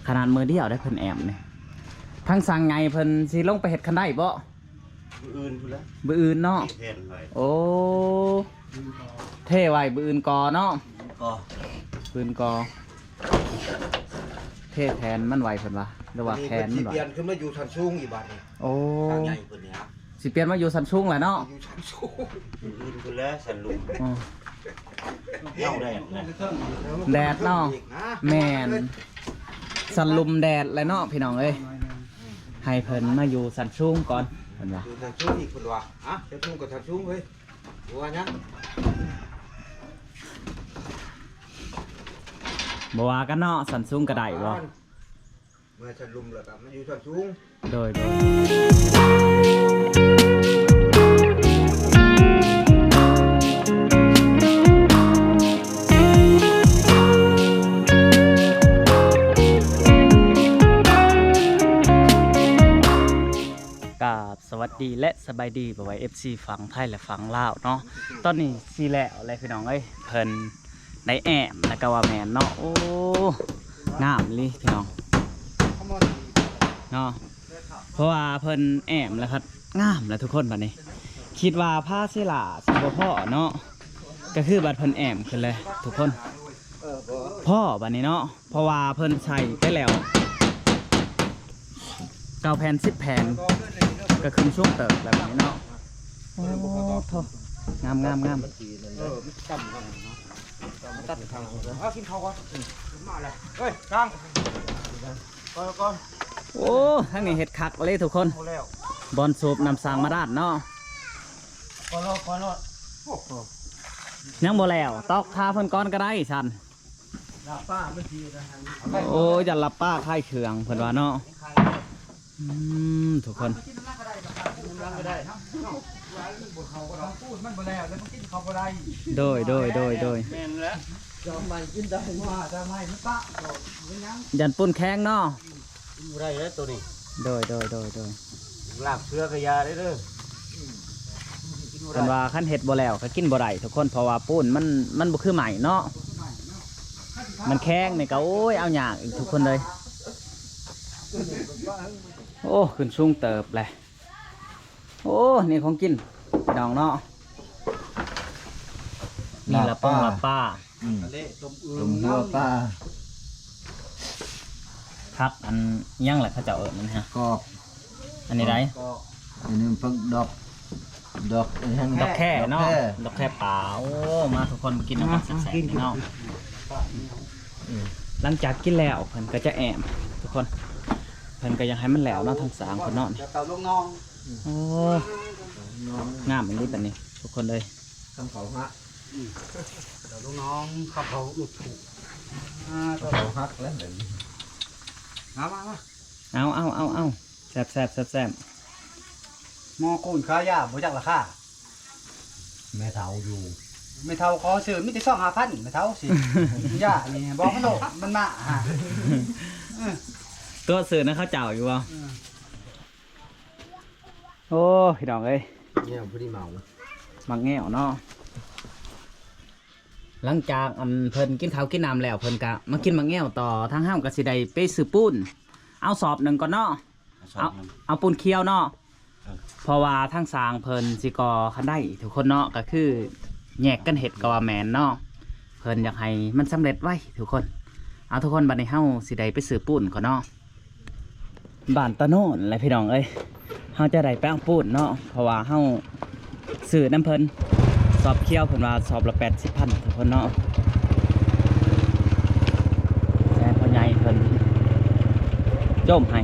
ขนาดมือเดียวได้เพิ่นแอมเนี่ยทั้งสั่งไงเพิ่นสิลงไปเฮ็ดคันได้บ่บืออื่นพุ่นละบืออื่นเนาะโอ้เท่ไว้บืออื่นกอเนาะก็ปืนกอเท่แทนมันไหวเพิ่นว่าหรือว่าแทนมันไหวเปลี่ยนขึ้นมาอยู่ชั้นสูงอีกบาทนี่โอ้ทางใหญ่พุ่นนี่ครับสิเปลี่ยนมาอยู่สันสูงแหละเนาะอยู่ชั้นสูงบืออื่นพุ่นละสันลุงเน่าได้นะแดดเนาะแม่นสันลุมแดดเลยเนาะพี่น้องเอ้ยให้เพิ่นมาอยู่สันสูงก่อนเพิ่นว่าอยู่ชั้นสูงอีกคนว่าชั้นสูงกับชั้นสูงเว้ยว่ายังบ่ว่ากันเนาะสันสูงก็ได้บ่เมื่อชั้นลุมแล้วก็มันอยู่ชั้นสูงโดยสวัสดีและสบายดีบ่ไว้ FC ฝั่งไทยและฝั่งลาวเนาะตอนนี้สิแล้วอะไรพี่น้องเอ้ยเพิ่นได้แอมแล้วก็ว่าแม่นเนาะโอ้งามเลยพี่น้องเนาะเพราะว่าเพิ่นแอมแล้วครับงามแล้วทุกคนบัดนี้คิดว่าผ้าเสลาสิบ่พอเนาะก็คือบัดเพิ่นแอมขึ้นเลยทุกคนพ่อบัดนี้เนาะเพราะว่าเพิ่นใช้ไปแล้ว9 แผ่น 10 แผ่นก็ขึ้นช่วงเติบแบบนี้เนาะโอ้โหงามตัดทางกินข้าวก่อนมาเลยเฮ้ยกลางก่อนโอ้ทั้งนี้เห็ดคักเลยทุกคนบอลสูบนำสางมาดาดเนาะก่อนรอยังบ่แล้วตอกคาเพิ่นก้อนก็ได้ชันป้าเมื่อกี้นะโอ้อย่าหลับป้าค่ายเคืองเพิ่นว่าเนาะทุกคนโดยยันปุ่นแข้งเนาะได้แล้วตัวนี้โดยลาบเชือกระยาได้เด้อเพิ่นว่าคันเห็ดบ่แล้วก็กินบ่ได้ทุกคนเพราะว่าปุ่นมันบ่คือใหม่เนาะมันแข้งนี่ก็โอ้ยเอาหยากอีกทุกคนเลยโอ้ขึ้นสูงเติบเลยโอ้นี่ของกินดองเนาะนี่ละป้าต้มหัวป้าครับอันยังแหละเขาเจ้านั่นฮะกอบอันนี้ไรอันนี้เพิ่งดอกแค่เนาะดอกแค่ป่าโอ้มาทุกคนมากินน้ำมันแสบๆเนาะหลังจากกินแล้วเพิ่นก็จะแอมทุกคนเพิ่นก็ยังให้มันแล้วเนาะทั้ง3คนเนาะเต่าลูกน้องโอ้งามอย่างนี้แบบนี้ทุกคนเลยทำเขาฮะเต่าลูกน้องเขาหลุดถูกเขาฮักแล้วเดี๋ยวเอาแซ่บมอกูนขายาบ่จักราคาแม่เฒ่าอยู่แม่เฒ่าขอซื้อมีแต่2,500แม่เฒ่าสิย่านี่บอกมันโดดมันมาตัวสื่อนะเขาเจ้าอยู่วะโอ้พี่ดองเอ้ยเงี้ยพอดีเมามักแง่วเนาะหลังจากเพิ่นกินข้าวกินน้ำแล้วเพิ่นกะมากินมักแง่วต่อทางห้ามกะสิได้ไปซื้อปูนเอาสอบหนึ่งก่อนเนาะเอาปูนเคี้ยวเนาะเพราะว่าทางสางเพิ่นสิกอคันได้ทุกคนเนาะก็คือแยกกันเห็ดกับว่าแมนเนาะเพิ่นอยากให้มันสำเร็จไว้ทุกคนเอาทุกคนบัดนี้เฮาสิได้ไปซื้อปูนก่อนเนาะบ้านตะโน่นอะไรพี่น้องเอ้ยเฮาจะได้แป้งปูนเนาะเพราะว่าเฮาซื้อน้ำเพิ่นสอบเคี้ยวเพิ่นว่าสอบละ80,000ทุกคนเนาะแต่พ่อใหญ่เพิ่นโจมให้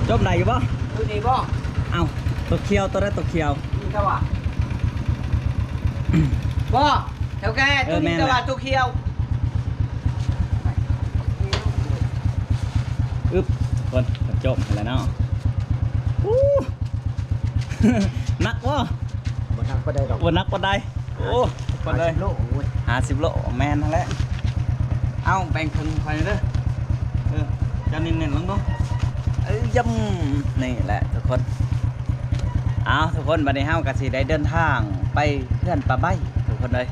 โจมได้อยู่บ่ดูดีบ่ เอ้าตัวเคี้ยวตัวได้ตัวเคี้ยวนี่ก็ว่าบ่เท่าแก่ตัวนี้ก็ว่าตัวเคี้ยวคนจบแล้วเนาะนักวะบนนักก็ได้ดอกบนนักก็ได้โอ้คนเลย50 โลแมนนั่นแหละเอาแบ่งคนคอยเด้อจะเน้นๆลงดูย่ำนี่แหละทุกคนเอาทุกคนบัดนี้เฮาก็สิได้เดินทางไปเพื่อนปลาใบทุกคนเลย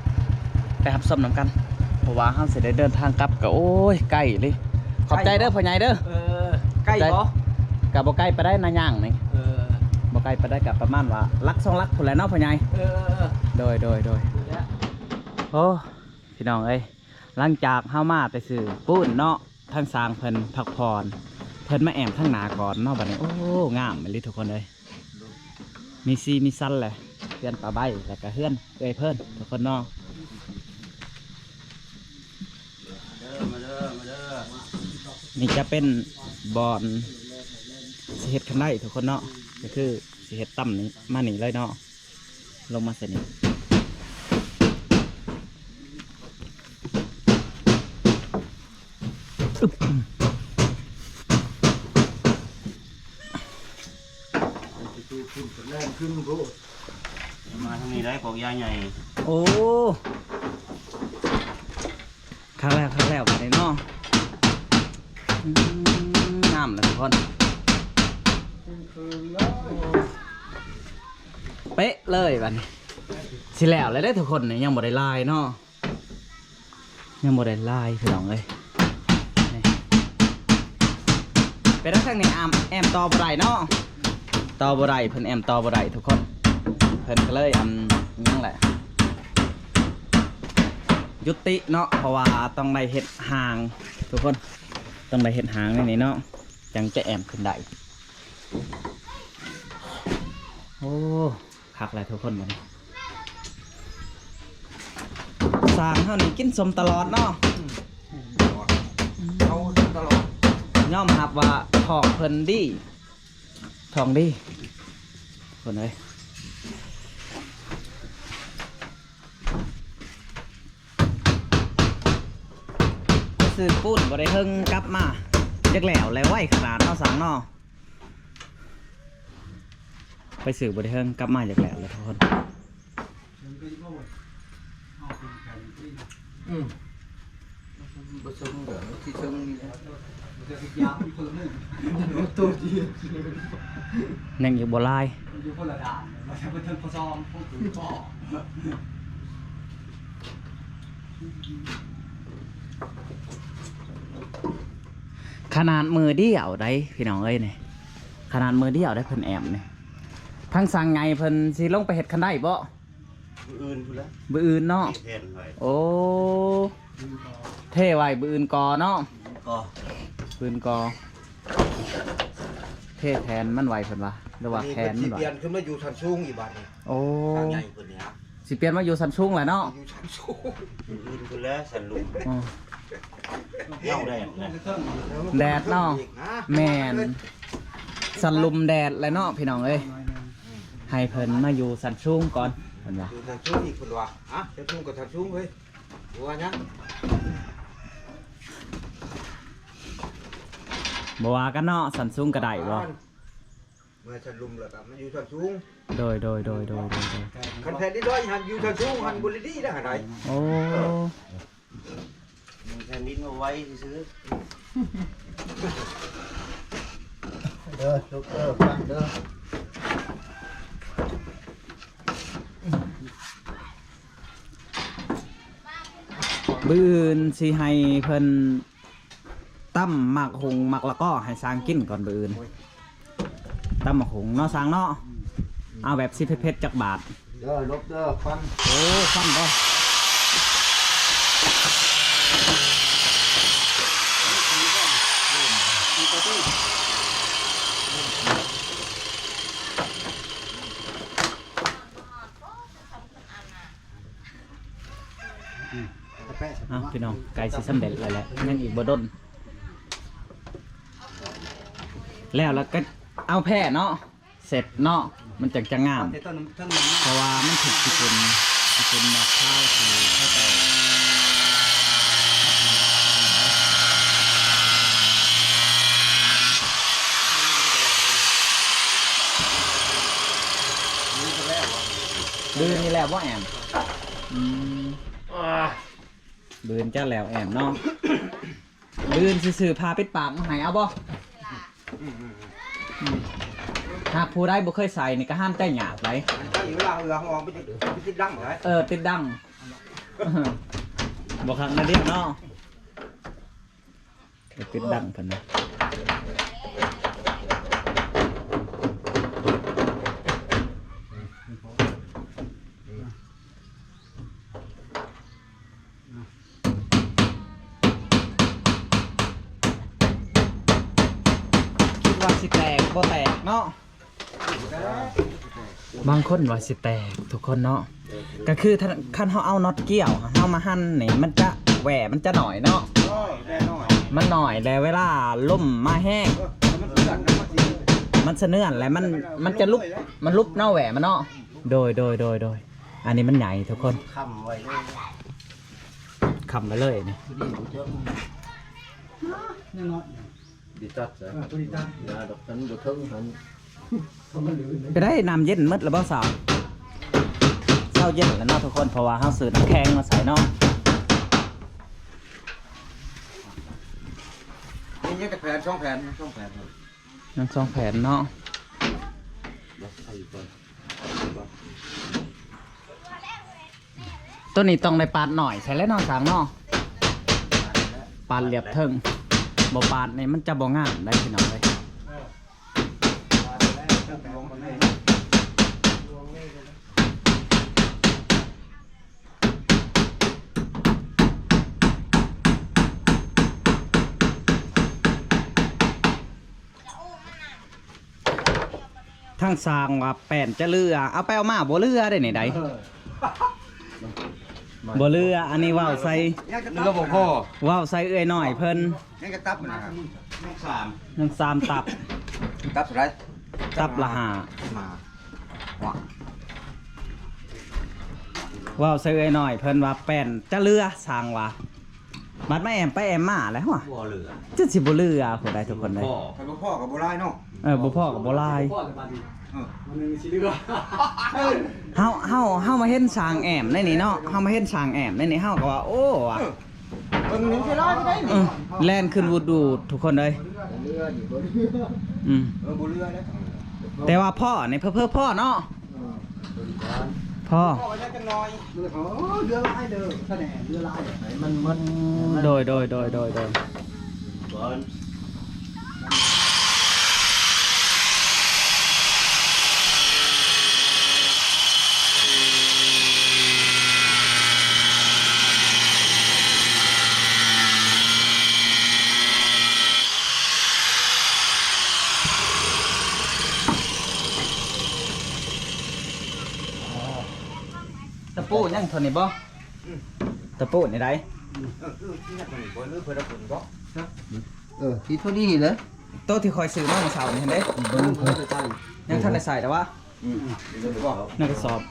ไปรับส้มน้ำกันเพราะว่าเฮาสิได้เดินทางกลับก็โอ้ยใกล้เลยขอบใจเด้อพ่อใหญ่เด้อ ใกล้บ่ ก็บ่ใกล้ไปได้นาย่างนี่บ่ใกล้ไปได้กับประมาณว่าลัก2ลักพุ่นแหละเนาะพ่อใหญ่โดยโอ้พี่น้องเอ้ยหลังจากเฮามาไปซื้อปูนเนาะทางสร้างเพิ่นพักผ่อนเพิ่นมาแอมข้างหน้าก่อนเนาะบัดนี้โอ้งามเลยทุกคนเอ้ยมีซีมีซันแหละเฮือนปลาใบแล้วก็เฮือนเอ้ยเพิ่นทุกคนเนาะมาเด้อนี่จะเป็นบอนสิเฮ็ดคันได้ทุกคนเนาะก็คือสิเฮ็ดตั้มนี้มานี่เลยเนาะลงมาเสร็จนี่อึ๊บ มาทางนี้ได้ของยาใหญ่ โอ้ครั้งแล้วกันเลยเนาะงามเลยทุกคนเป๊ะเลยบัดนี้สิแล้วเลยได้ทุกคนเนี่ยยังบ่ได้ลายเนาะยังบ่ได้ลายพี่น้องเลยนี่เป็นทั้งนี้แอมต่อบ่ได้เนาะต่อบ่ได้เพิ่นแอมต่อบ่ได้ทุกคนเพิ่นก็เลยยังแหละยุติเนาะเพราะว่าต้องได้เฮ็ดหางทุกคนต้องได้เฮ็ดหางนี่เนาะจังจะแอมขึ้นได้โอ้คักเลยทุกคนมันสร้างเท่านี้กินสมตลอดเนาะ เอาตลอด ยอมรับว่าทองเพิ่นดีทองดีคนเลยซื้อปุ้นบ่ได้เฮิงกลับมาจักแล้วไว้ขนาดเนาะสังเนาะไปซื้อบ่ได้เฮิงกลับมาจักแล้วเลยทุกคนบ่ชมเด้อที่ชมนี่แหละจะยามอีกคนละนึงตัวดี ยังอยู่บ่ลาย อยู่คนละด่านมาจะเป็นพอซ้อมพวกถือพ่อ ขนาดมือเดียวได้พี่น้องเอ้ยนี่ขนาดมือเดียวได้เพิ่นแอมนี่ทั้งสั่งไงเพิ่นสิลงไปเฮ็ดคันได้บ่ อื่นพุ่นละ บื้ออื่นเนาะ แทนไว้ โอ้เท่ไว้บื้ออื่นกอเนาะ ก็ ปืนกอเท่แทนมันไหวเพิ่นวะหรือว่าแทนมันไหว เปลี่ยนขึ้นมาอยู่ชั้นสูงอีกบาทนี่ โอ้ ทางใหญ่คนนี้ครับ สิเปลี่ยนมาอยู่ซันชุ่งแหละเนาะ อยู่ชั้นสูง อื่นพุ่นแล้วสันลุง อ๋อ เน่าได้นะ แดดเนาะ อีกนะ แม่นสันลุมแดดเลยเนาะพี่น้องเอ้ยให้เพิ่นมาอยู่ซันชุ่งก่อนเพิ่นว่า อยู่ชั้นสูงอีกคนว่าอ่ะชั้นสูงกับชั้นสูงเว้ยว่ายัง บ่ว่ากันเนาะซันชุ่งก็ได้บ่ เมื่อชั้นลุมแล้วก็มันอยู่ชั้นสูง โดย คันแผ่นที่ด้อยหันอยู่ชั้นสูงหันบุรีดีได้หันใด โอ้ แทนดินเอาไว้ซื้อ เด้อลูกเด้อฟังเด้อ บื้ออื่นสิให้เพิ่นตั้มหมักหุงหมักแล้วก็ให้สร้างกินก่อนบื้ออื่นตั้มหมักหุงเนาะสร้างเนาะเอาแบบสิเผ็ดๆจักบาท เด้อลูกเด้อฟัง โอ้ฟังบ่พี่น้องไก่สิสำเร็จแล้วแหละยังอีกบ่ดนแล้วก็เอาแพร่เนาะเสร็จเนาะมันจังจะงาม แต่ต้นต้นมัน เพราะว่ามันถูกที่เป็นมะพร้าวที่เข้าไปดืนนี่แหละว่าแอมดืนจ้าแล้วแอมเนาะดืนสื่อพาปิดปากมาหายเอาบ่หากผู้ได้บ่เคยใส่นี่ก็ห้ามใจหยาบเลย ถ้าอยู่เวลาเรือห้องไปติดดังเลย ติดดัง บ่คักนะเดียวเนาะเดี๋ยวปิดดังเพิ่นนะคิดว่าสิแตกบ่แตกเนาะบางคนว่าสิแตกทุกคนเนาะก็คือถ้าคันเฮาเอาน็อตเกี่ยวเฮามาหั่นนี่มันจะแหวมันจะหน่อยเนาะ น้อยแน่น้อย มันหน่อยแล้วเวลาล่มมาแห้ง มันเสื่อมนะมันสิ มันเสนื่อนแล้วมันจะลุกมันลุกเน่าแหวมันเนาะโดยอันนี้มันใหญ่ทุกคน ค้ำไว้เลย คำไปเลยนี่ ยังน้อย ดิตัดซะ ตัวนี้ตั้ง ยาดอกทันบ่ถึงหัน ไปได้น้ำเย็นมืดแล้วบ่สาวเช้าเย็นแล้วเนาะทุกคนเพราะว่าเฮาซื้อน้ำแข็งมาใส่เนาะ นี่ยังแต่แผนช่องแผน น้ำซองแผ่นเนาะ ใส่ก่อน ตัวนี้ต้องในปาดหน่อยใส่แล้วเนาะสางเนาะปาดเรียบเทิงบ่ปาดนี่มันจะบ่งามได้พี่น้องเลยทั้งสร้างว่าแป้นจะเรือเอาไปเอามาบ่เรือได้นี่ใดบ่เรืออันนี้ว่าวใส่ ยังจะตับพ่อ ว่าวใส่เอื้อยหน่อยเพิ่น ยังจะตับนะ น้องสาม หนึ่งสามตับ ตับอะไร ตับละหา มาว่ะ ว่าวใส่เอื้อยหน่อยเพิ่นว่าแป้นจะเรือสร้างว่าบัดมาแอมไปแอมมาแล้วว่ะ บ่เหลือ จะสิบ่เรือผู้ใดทุกคนเลย พ่อ ใครพ่อกับโบราณเนาะ บ่พ่อกับบ่ลาย พ่อจะมาดีมันนึงสิเรือ เฮามาเห็นสร้างแอมในนี่เนาะเฮามาเห็นสร้างแอมในนี่เฮาก็ว่าโอ้ว่ะ เบิ่งนี่ใช่ร้อยได้ แล่นขึ้นวูดดูดทุกคนเลย เรือนี่บ่ อืม บ่เรือได้ แต่ว่าพ่อนี่เพิ่พ่อเนาะพ่อ พ่อไว้จังน้อยเรือโอ้เรือลายเด้อแสดงเรือลาย มัน โดย ก่อน ตะปูยังเท่านี้บ่ตะปูนี่ได้ ที่เท่านี้เลย โต๊ะที่คอยซื้อมาเมื่อเช้านี่เห็นเด้ยังทันได้ใส่แต่ว่าในกระสอบ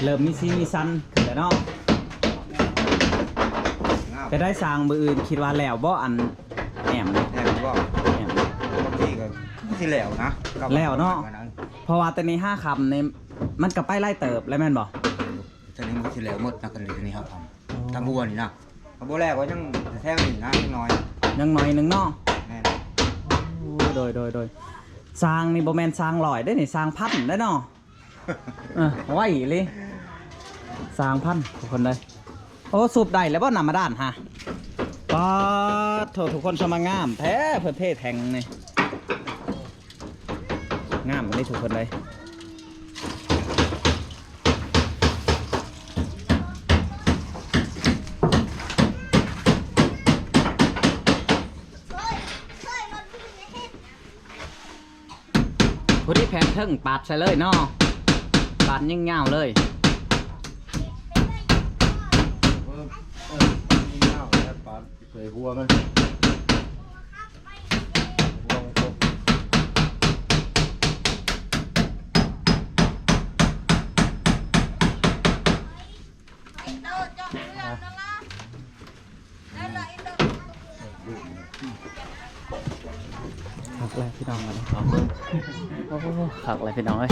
เริ่มมีซีมีซันขึ้นแล้วเนาะไปได้สร้างมืออื่นคิดว่าแล้วบ่อันแอมนี่ แน่ว่า แอม บางทีก็ที่แล้วนะ แล้วเนาะ เพราะว่าตอนนี้5คำนี่มันก็ไปไล่เติบแล้วแม่นบ่ ตอนนี้มันที่แล้วหมดนักกันเลยทีนี้ครับทำบัวนี่นะบัวแรกก็ยังแท่งนี่นะน้อย ยังหน่อยหนึงเนาะ แน่ โดยสร้างนี่บ่แม่นสร้างลอยได้นี่สร้างพันได้เนาะไว้เลยสร้างพันทุกคนเลยโอ้สูบได้แล้วบ่นำมาด้านฮะป๊าดโถทุกคนสมางามแท้เพิ่นเท่แทงนี่งามเลยทุกคนเลยผู้ที่แพงเทิงปาดใส่เลยเนาะปาดยิ่งเงาเลย เคยหัวมัน ขักเลยพี่น้องกันโอ้โหขักเลยพี่น้องเอ้ย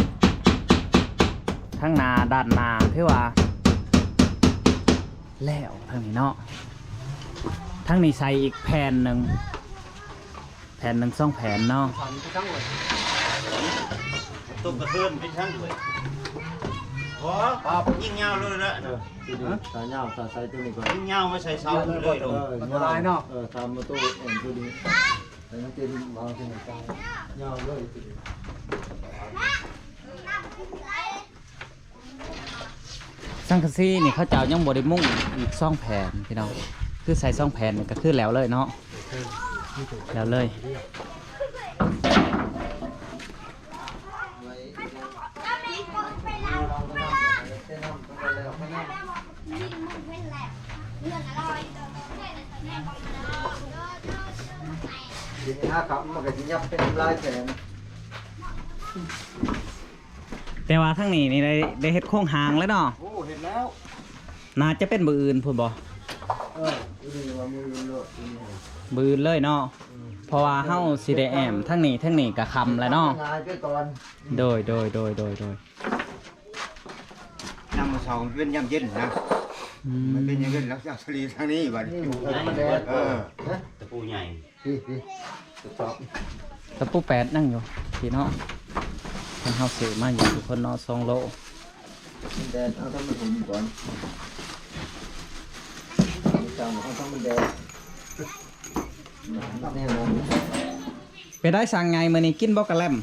ทั้งนาด้านนาพี่ว่าแล้วทางนี้เนาะ ทั้งนี้ใส่อีกแผ่นหนึ่ง2 แผ่นเนาะ สอนไปทั้งหมด ตุ้มกระเทือนไปทั้งเลยโอ้ยิ่งเงาเลยละ ตาเงาตาใส่ตัวนี้ก่อน ยิ่งเงาไม่ใส่เสาเลยลง มันลายเนาะ ตามมาตู้ตัวนี้แต่ยังเป็นวางที่ไหนกลางเงาเลย สังกะสีนี่เขาเจ้ายังบ่ได้มุ่งอีก2 แผ่นพี่น้องคือใส่2 แผ่นนี่ก็คือแล้วเลยเนาะแล้วเลยทีนี้ครับมันก็จะยับเป็นลายแขน แต่ว่าทั้งนี้นี่ได้เฮ็ดโครงหางแล้วเนาะ โอ้เห็นแล้ว น่าจะเป็นมืออื่นพูดบ่ ดูว่ามือเลอะ มืออื่นเลยเนาะเพราะว่าเฮาสิได้แอมทั้งนี้ก็คำแล้วเนาะ งายไปก่อน โดย น้ำมาสองเป็นยำเย็นนะมันเป็นอย่างเย็นแล้วจากสลีทางนี้บัดนี้ มันแดด ตะปูใหญ่ พี่ตอบ ตะปูแปดนั่งอยู่พี่เนาะทางเฮาซื้อมาอยู่ทุกคนเนาะ2 โล มันแดดเอาทำมันหุ่มก่อนจำเอาทำมันแดดนี่นะ ไปได้สั่งไงมื้อนี้กินบ่กะแลม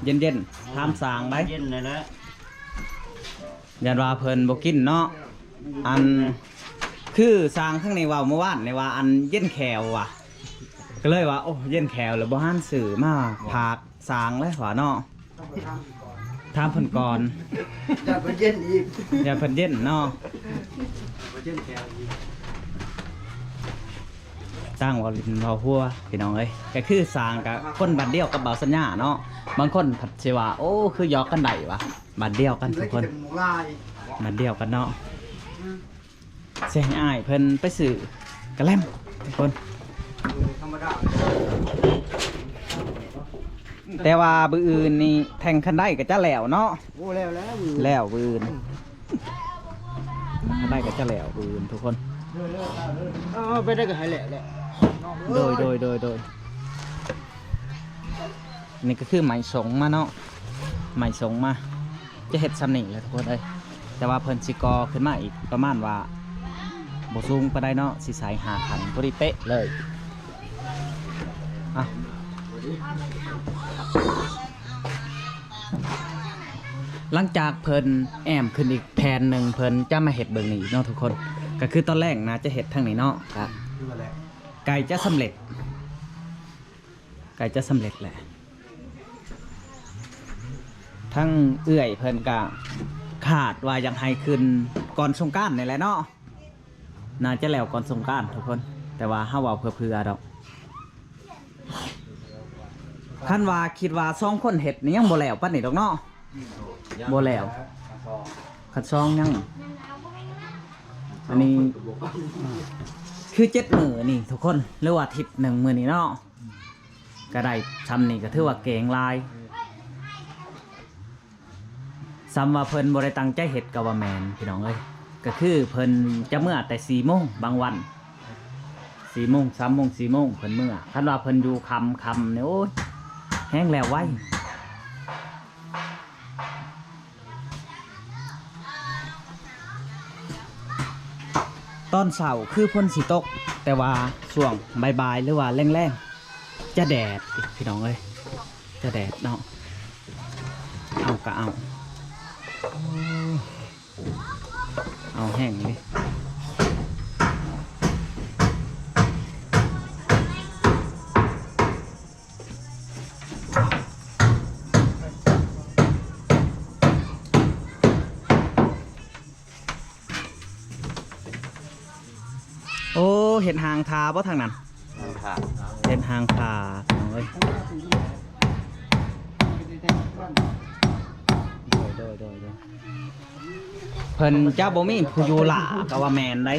เย็นๆถามสั่งได้ เย็นเลยละ ยันว่าเพิ่นบ่กินเนาะอันคือสั่งข้างในว่าเมื่อวานในว่าอันเย็นแขวว่ะก็เลยว่าโอ้เย็นแขวแล้วบ่หันซื้อมาผากสั่งเลยว่าเนาะถามเพิ่นก่อน จะไปเย็นอีก อย่าเพิ่นเย็นเนาะ บ่เช่นแก้วอีก ตั้งว่าลินว่าหัวพี่น้องเอ้ยก็คือสร้างกับคนบัดเดียวกับเบาสัญญาเนาะบางคนผัดสิว่าโอ้คือหยอกกันได้วะบัดเดียวกันทุกคน หมูลาย บัดเดียวกันเนาะเสียงอ้ายเพิ่นไปสื่อกระแลมทุกคน ธรรมดา แต่ว่าบืออื่นนี่แทงคันได้ก็จะแล้วเนาะ โอ้แล้ว แล้วบืออื่นคันได้ก็จะแล้วบืออื่นทุกคน ไปได้ก็หายแหละแหละ โดยนี่ก็คือไหมสงมาเนาะไหมสงมาจะเห็ดซ้ำนี่แหละทุกคนเลยแต่ว่าเพิ่นสิกอขึ้นมาอีกประมาณว่าบ่สูงปานใดเนาะสิใส่5ขันพอดีเป๊ะเลยอ่ะหลังจากเพิ่นแอมขึ้นอีกแผ่นหนึ่งเพิ่นจะมาเห็ดเบิ่งนี่เนาะทุกคนก็คือตอนแรกนะจะเห็ดทางนี้เนาะก็ไก่จะสำเร็จแหละทั้งเอื้อยเพิ่นก็ขาดว่าอยากให้ขึ้นก่อนสงกรานต์นี่แหละเนาะน่าจะแล้วก่อนสงกรานต์ทุกคนแต่ว่าเฮาเว้าเพื่อดอกคันว่าคิดว่า2 คนเฮ็ดนี่ยังบ่แล้วปานนี้ดอกเนาะบ่แล้วคัน2ยังอันนี้คือ7 มื้อนี่ทุกคนหรือว่าอาทิตย์1มื้อนี่เนาะก็ได้ซ้ำนี่ก็ถือว่าเก่งหลายซ้ำว่าเพิ่นบ่ได้ตั้งใจเฮ็ดก็ว่าแม่นพี่น้องเอ้ยก็คือเพิ่นจะเมื่อแต่4 โมงบางวัน4 โมง3 โมง4 โมงเพิ่นเมื่อคันว่าเพิ่นอยู่ค่ำเนี่ยโอ้ยแห้งแล้วไว้ตอนเช้าคือฝนสิตกแต่ว่าช่วงบ่ายๆหรือว่าแรงๆจะแดดพี่น้องเอ้ยจะแดดเนาะเอาก็เอาแห้งดิโอ้เห็นหางทาป่ะทางนั้นเห็นหางทาเอ้ยโดยเพิ่นเจ้าบ่มีผู้อยู่หล่าก็ว่าแม่นได้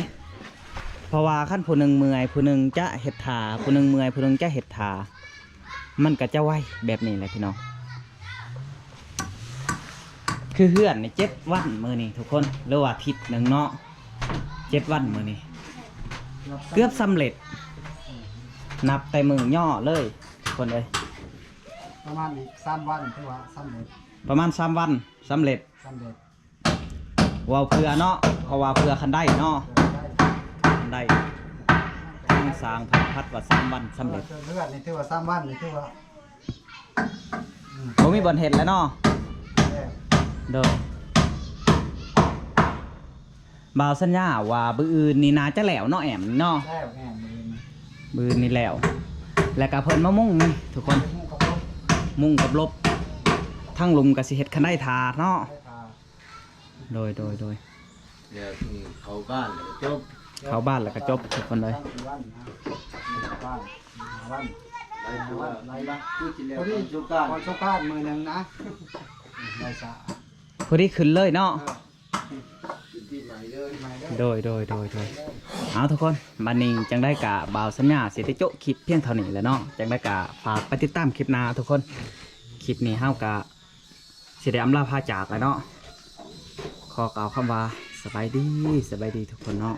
เพราะว่าคันผู้หนึงเมื่อยผู้หนึงจะเฮ็ดทาผู้หนึงเมื่อยผู้หนึงจะเฮ็ดทามันก็จะไวแบบนี้แหละพี่น้องคือเฮือนนี่7 วันมื้อนี้ทุกคนหรือว่าอาทิตย์หนึงเนาะ7 วันมื้อนี้ เกือบสำเร็จ นับแต่มือย่อเลยคนเลย ประมาณอีก3วันถือว่าสำเร็จ ประมาณ3 วันสำเร็จ สำเร็จ ว่าวเพื่อเนาะเพราะว่าเพื่อคันได้เนาะ ได้ คันได้ทางสร้างพัดว่า3 วันสำเร็จ เลือดนี่ถือว่า3วันนี่ถือว่า ผมมีบอลเห็ดแล้วเนาะ แล้ว เด้อบ่าวสัญญาว่าบื้ออื่นนี่นาจะแล้วเนาะแอมเนาะ แล้วแน่มือ บื้ออื่นนี่แล้ว แล้วก็เพิ่นมามุ่งนี่ทุกคน มุ่งกับลบ มุ่งกับลบทั้งลุมกับสิเฮ็ดคันได้ทาเนาะ ได้ทา โดย เดี๋ยวเขาบ้านเลยจบ เข้าบ้านแล้วก็จบทุกคนเลย 3 วันนะบ้าน5วัน ไรตัวไรบ้างพูดจีแล้ว พอดี จุกการ พอชกการมือหนึงนะได้ซะ พอดีขึ้นเลยเนาะ จุดที่ใหม่เลย ไม่ได้ โดยเอาทุกคนบัดนี้จังได้กะบ่าวสัญญาสิได้โจะคลิปเพียงเท่านี้แหล้วเนาะจังได้กะฝากไปติดตามคลิปหน้าทุกคนคลิปนี้เฮากะสิได้อำลาพาจากแล้วเนาะขอกล่าวคำว่าสบายดีทุกคนเนาะ